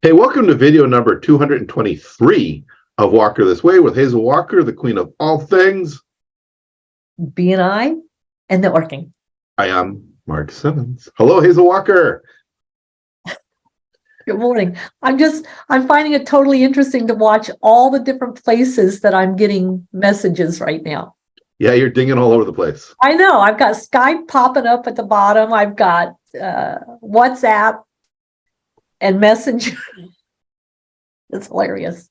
Hey, welcome to video number 223 of Walker This Way with Hazel Walker, the queen of all things BNI and networking. I am Mark Simmons. Hello, Hazel Walker. Good morning. I'm finding it totally interesting to watch all the different places that I'm getting messages right now. Yeah, you're dinging all over the place. I know. I've got Skype popping up at the bottom. I've got WhatsApp and Messenger. It's hilarious.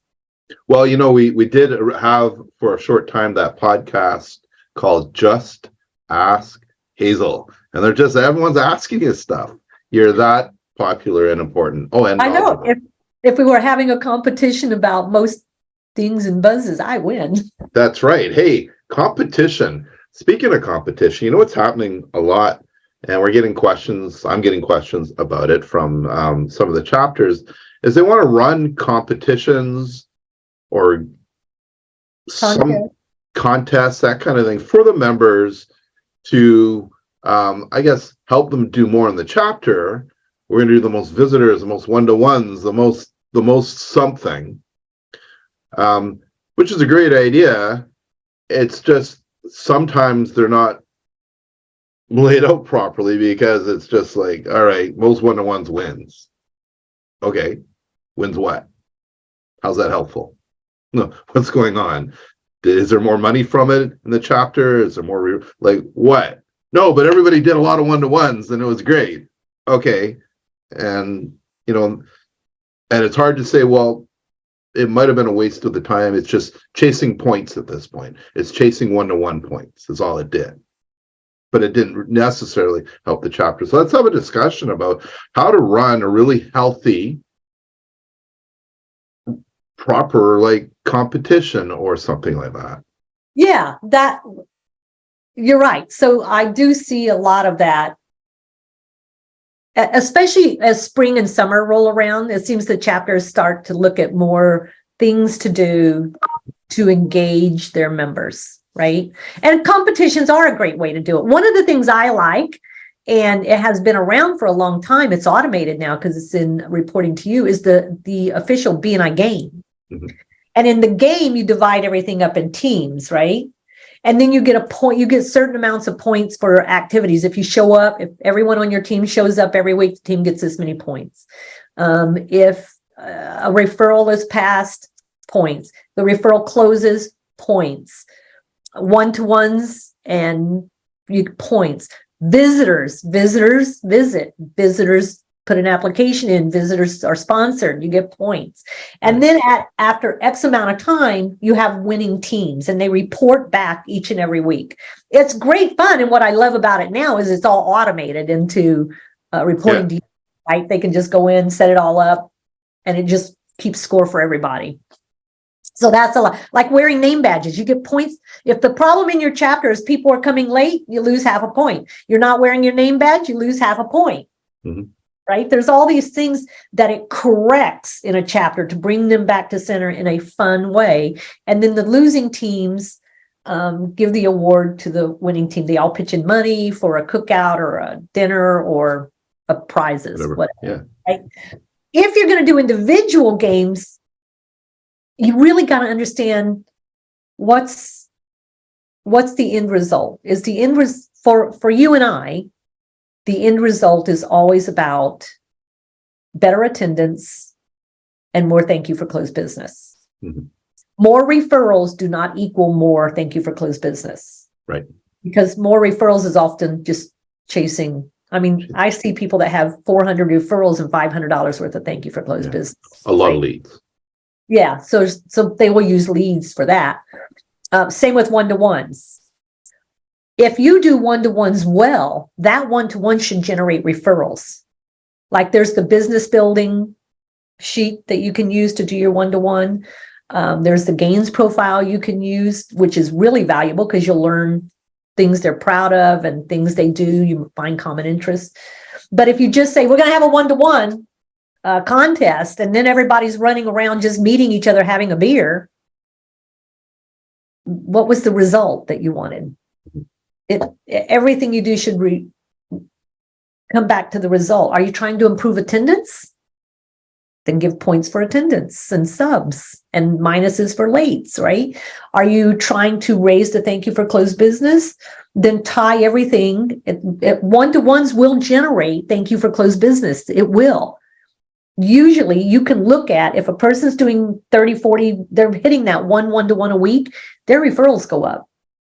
Well, we did have for a short time that podcast called Just Ask Hazel. And everyone's asking you stuff. You're that popular and important. Oh, and I know. knowledgeable. If we were having a competition about most things and buzzes, I win. That's right. Hey, competition. Speaking of competition, you know what's happening a lot, and we're getting questions. I'm getting questions about it from some of the chapters, is they want to run competitions or some contests, that kind of thing, for the members to, I guess, help them do more in the chapter. We're going to do the most visitors, the most one-to-ones, the most something, which is a great idea. It's just sometimes they're not laid out properly because it's just like, all right, most one-to-ones wins. Okay, wins what? How's that helpful? No, what's going on? Is there more money from it in the chapter? Is there more like what? No, but everybody did a lot of one-to-ones and it was great. Okay, and and it's hard to say, well, it might have been a waste of the time. It's just chasing points at this point. It's chasing one-to-one points is all it did. But it didn't necessarily help the chapter. So let's have a discussion about how to run a really healthy, proper competition or something like that. Yeah, you're right. So I do see a lot of that, especially as spring and summer roll around. It seems the chapters start to look at more things to do to engage their members, right? And competitions are a great way to do it. One of the things I like, and it has been around for a long time, it's automated now because it's in reporting to you, is the official BNI game. Mm-hmm. And in the game, you divide everything up in teams, right? And then you get a point, you get certain amounts of points for activities. If you show up, if everyone on your team shows up every week, the team gets this many points. If a referral is passed, points. The referral closes, points. One-to-ones and points. Visitors visit. Visitors put an application in, visitors are sponsored, you get points. And then after X amount of time, you have winning teams and they report back each and every week. It's great fun. And what I love about it now is it's all automated into reporting to you, right? They can just go in, set it all up, and it just keeps score for everybody. So that's a lot. Like wearing name badges, you get points. If the problem in your chapter is people are coming late, you lose half a point. You're not wearing your name badge, you lose half a point. Mm-hmm. Right? There's all these things that it corrects in a chapter to bring them back to center in a fun way. And then the losing teams give the award to the winning team. They all pitch in money for a cookout or a dinner or a prizes, whatever. Yeah. Right? If you're going to do individual games, you really got to understand what's the end result. Is the end for you and I, the end result is always about better attendance and more thank you for closed business. Mm-hmm. More referrals do not equal more thank you for closed business. Right. Because more referrals is often just chasing. I mean, I see people that have 400 referrals and $500 worth of thank you for closed business. A lot of leads. Yeah. So they will use leads for that. Same with one-to-ones. If you do one-to-ones well, that one-to-one should generate referrals. Like there's the business building sheet that you can use to do your one-to-one. There's the gains profile you can use, which is really valuable because you'll learn things they're proud of and things they do. You find common interests. But if you just say, we're going to have a one-to-one contest, and then everybody's running around just meeting each other, having a beer, what was the result that you wanted? Everything you do should come back to the result. Are you trying to improve attendance? Then give points for attendance and subs and minuses for lates, right? Are you trying to raise the thank you for closed business? Then tie everything. One-to-ones will generate thank you for closed business. It will. Usually you can look at if a person's doing 30, 40, they're hitting that one-to-one a week, their referrals go up.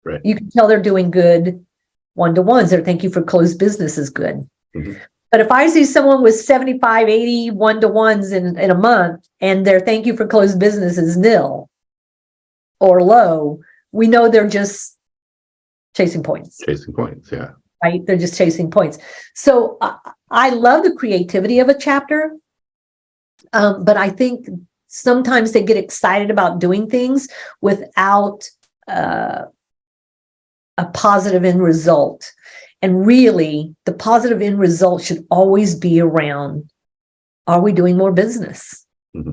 Right. You can tell they're doing good one-to-ones. Their thank you for closed business is good. Mm-hmm. But if I see someone with 75, 80 one-to-ones in a month and their thank you for closed business is nil or low, we know they're just chasing points. Chasing points, yeah. Right? They're just chasing points. So I love the creativity of a chapter, but I think sometimes they get excited about doing things without a positive end result. And really, the positive end result should always be around, are we doing more business? Mm-hmm.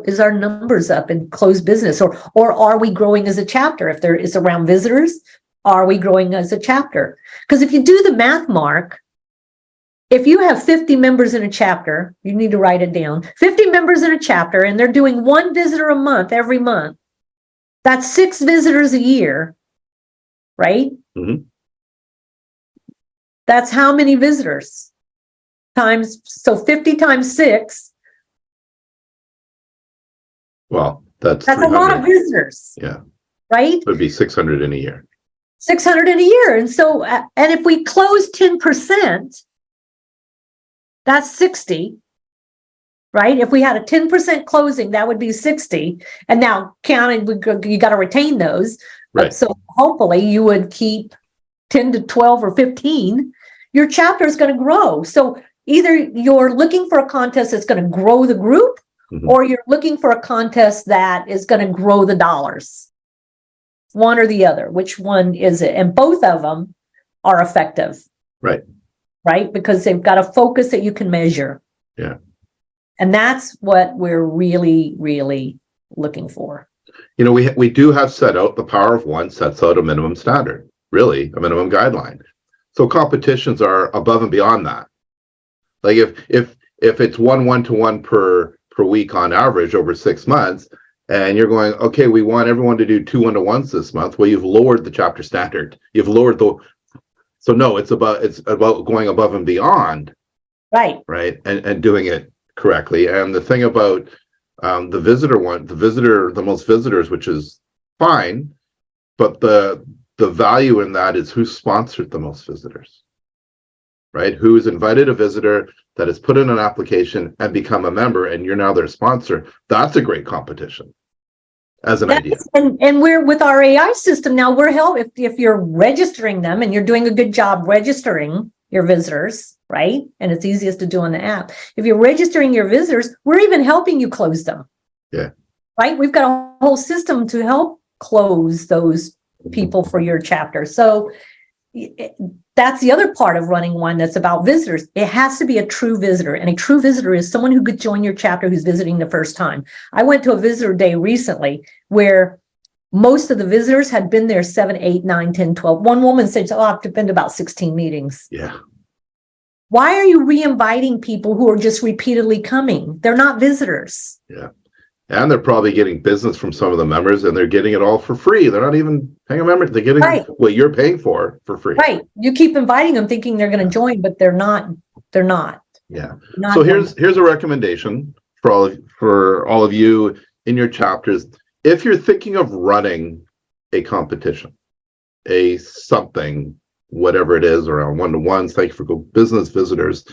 Is our numbers up in closed business? Or are we growing as a chapter? If there is around visitors, are we growing as a chapter? Because if you do the math, Mark, if you have 50 members in a chapter, you need to write it down, 50 members in a chapter, and they're doing one visitor a month every month, that's 6 visitors a year, right? Mm-hmm. That's how many visitors? So 50 times 6. Well, that's a lot of visitors. Yeah. Right? It would be 600 in a year. 600 in a year. And so, and if we close 10%, that's 60, right? If we had a 10% closing, that would be 60. And now counting, you got to retain those. Right. So hopefully you would keep 10 to 12 or 15, your chapter is going to grow. So either you're looking for a contest that's going to grow the group, mm-hmm. or you're looking for a contest that is going to grow the dollars. One or the other. Which one is it? And both of them are effective. Right. Right? Because they've got a focus that you can measure. Yeah. And that's what we're really, really looking for. You know, we do have set out, the power of one sets out a minimum standard, really, a minimum guideline. So competitions are above and beyond that. Like if it's one-to-one per week on average over 6 months, and you're going, okay, we want everyone to do 2 1-to-1s this month. Well, you've lowered the chapter standard. You've lowered so no, it's about going above and beyond. Right. Right. And doing it correctly. And the thing about the most visitors, which is fine, but the value in that is who sponsored the most visitors, right? Who's invited a visitor that has put in an application and become a member, and you're now their sponsor. That's a great competition as an idea. And we're with our AI system now, we're helping if you're registering them and you're doing a good job registering your visitors, right? And it's easiest to do on the app. If you're registering your visitors, we're even helping you close them. Yeah. Right? We've got a whole system to help close those people for your chapter. So that's the other part of running one that's about visitors. It has to be a true visitor. And a true visitor is someone who could join your chapter who's visiting the first time. I went to a visitor day recently where most of the visitors had been there 7, 8, 9, 10, 12. One woman said, oh, I've been to about 16 meetings. Yeah. Why are you re-inviting people who are just repeatedly coming? They're not visitors. Yeah. And they're probably getting business from some of the members, and they're getting it all for free. They're not even paying a member. They're getting what you're paying for free. Right. You keep inviting them thinking they're going to join, but they're not. They're not. Yeah. So here's a recommendation for all of you in your chapters. If you're thinking of running a competition, something, whatever it is, around one-to-ones, thank you for business visitors,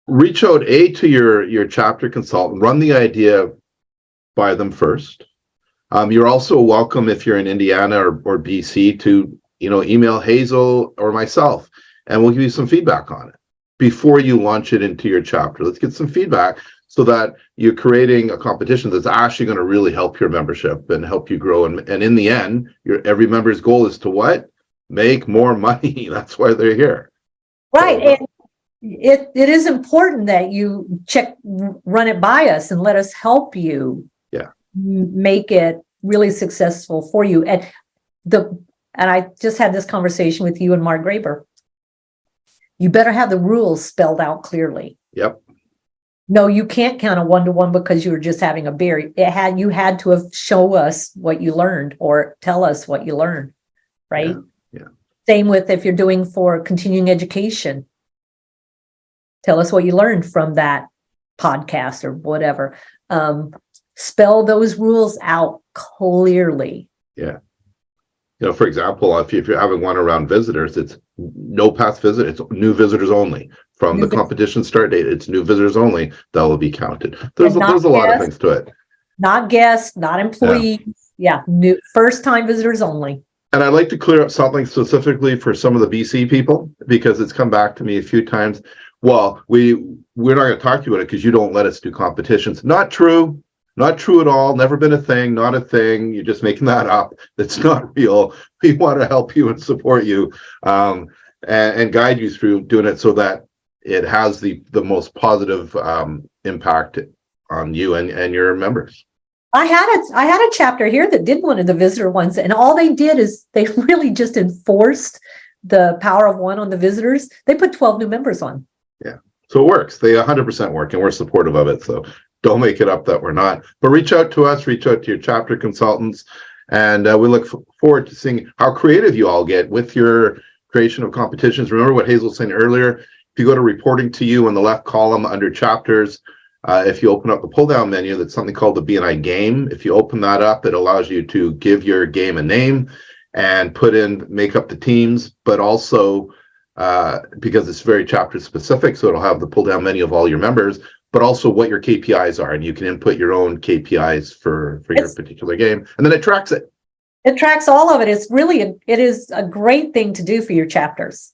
reach out to your chapter consultant, run the idea by them first. You're also welcome, if you're in Indiana or BC, to email Hazel or myself, and we'll give you some feedback on it before you launch it into your chapter. Let's get some feedback so that you're creating a competition that's actually going to really help your membership and help you grow. And in the end, every member's goal is to what? Make more money. That's why they're here. Right. So, it is important that you run it by us and let us help you make it really successful for you. And I just had this conversation with you and Mark Graber. You better have the rules spelled out clearly. Yep. No, you can't count a 1-to-1 because you were just having a beer. You had to have show us what you learned or tell us what you learned, right? Yeah. Same with if you're doing for continuing education. Tell us what you learned from that podcast or whatever. Spell those rules out clearly. Yeah. For example, if you're having one around visitors, it's no past visit, it's new visitors only. From the competition start date, it's new visitors only that will be counted. There's a lot of things to it. Not guests, not employees. Yeah, new first time visitors only. And I'd like to clear up something specifically for some of the BC people, because it's come back to me a few times. Well, we're not going to talk to you about it because you don't let us do competitions. Not true. Not true at all. Never been a thing. Not a thing. You're just making that up. That's not real. We want to help you and support you, and guide you through doing it so that it has the most positive impact on you and your members. I had a chapter here that did one of the visitor ones, and all they did is they really just enforced the power of one on the visitors. They put 12 new members on. Yeah. So it works. They 100% work, and we're supportive of it. So don't make it up that we're not. But reach out to us, reach out to your chapter consultants, and we look forward to seeing how creative you all get with your creation of competitions. Remember what Hazel was saying earlier. If you go to reporting to you in the left column under chapters, if you open up the pull-down menu, that's something called the BNI game. If you open that up, it allows you to give your game a name and make up the teams, but also because it's very chapter specific, so it'll have the pull-down menu of all your members, but also what your KPIs are, and you can input your own KPIs for your particular game, and then it tracks it. It tracks all of it. It is a great thing to do for your chapters.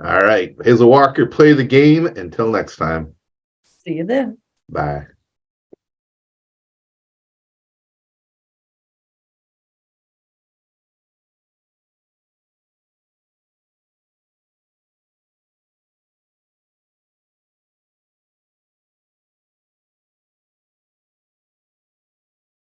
All right, Hazel Walker, play the game. Until next time. See you then. Bye.